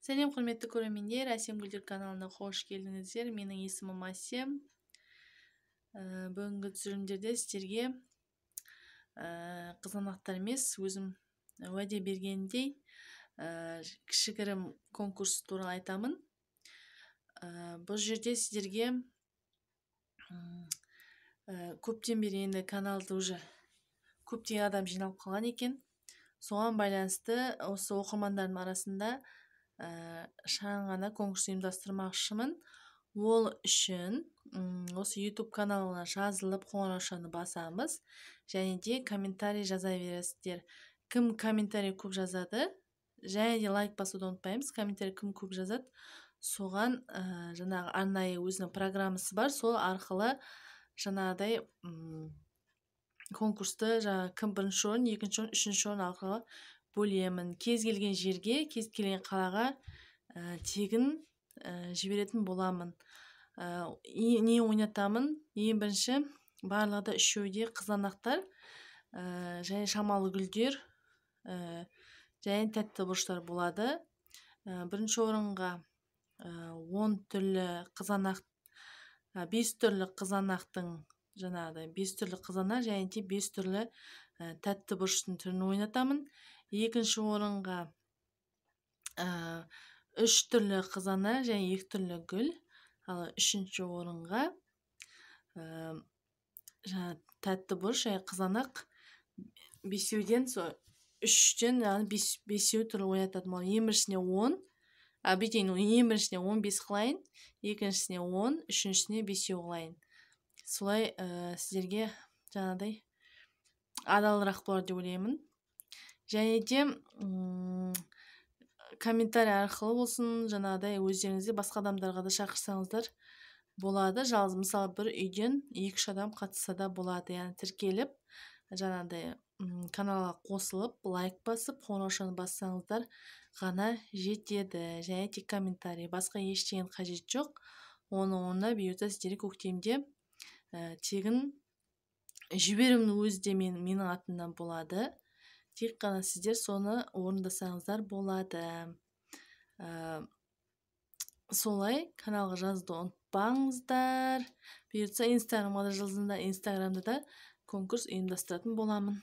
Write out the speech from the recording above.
Сәлем құрметті көрермендер, Әсем Гүлдер каналына қош келдіңіздер. Менің есімім Әсем. Бүгінгі түсірілімдерде сіздерге қызанақтар емес, өзім уәде бергендей кішігірім конкурс туралы айтамын. Бұл жерде сіздерге көптен бері енді каналды уже көптеген адам жиналып қалған екен. Соған байланысты осы оқырмандардың арасында шағын ғана конкурс ұйымдастырмақшымын. Ол үшін осы YouTube каналына жазылып қоңыраушаны басамыз, және де комментарий жаза бересіздер. Кім комментарий көп жазады, және де лайк басуды ұмытпаймыз. Комментарий кім көп жазады, соған жаңағы арнайы өзінің программасы бар, сол арқылы жаңағыдай конкурсты кім бірінші орын, екінші орын, үшінші орын арқылы бөлемін. Кез келген жерге, кез келген қалаға тегін жіберетін боламын. Не ойнатамын? Ең бірінші барлығында үшеуде қызанақтар, және шамалы гүлдер, және тәтті бұрыштар болады. Бірінші орынға 10 түрлі қызанақ, 5 түрлі қызанақтың жаңағыдай 5 түрлі қызанақ, және де 5 түрлі тәтті бұрыштың түрін ойнатамын. Екінші орынға 3 түрлі қызанақ және 2 түрлі гүл. Ал үшінші орынға тәтті бұрыш және қызанақ бесеуден, үштен бесеу түрлі ойнататын боламын. Ең біріншісіне 10, ең біріншісіне 15 қылайын, екіншісіне 10, үшіншісіне 5 қылайын. Солай сіздерге жаңағыдай адалырақ болар деп ойлаймын. Және де комментарий арқылы болсын, жаңағыдай өздеріңізде басқа адамдарға да шақырсаңыздар болады. Жалғыз мысалы бір үйден 2-3 адам қатысса да болады. Яғни тіркеліп, жаңағыдай каналға қосылып, лайк басып, қоңыраушаны бассаңыздар ғана жетеді. Және тек комментарий, басқа ештеңе қажет жоқ. Оның орнына бұйыртса сіздерге көктемде тегін жіберуімнің өзі де менің атымнан болады. Тек қана сіздер соны орындасаңыздар болады. Солай каналға жазуды ұмытпаңыздар. Бұйыртса инстаграмға да жазылыңдар, инстаграмда да конкурс ұйымдастыратын боламын.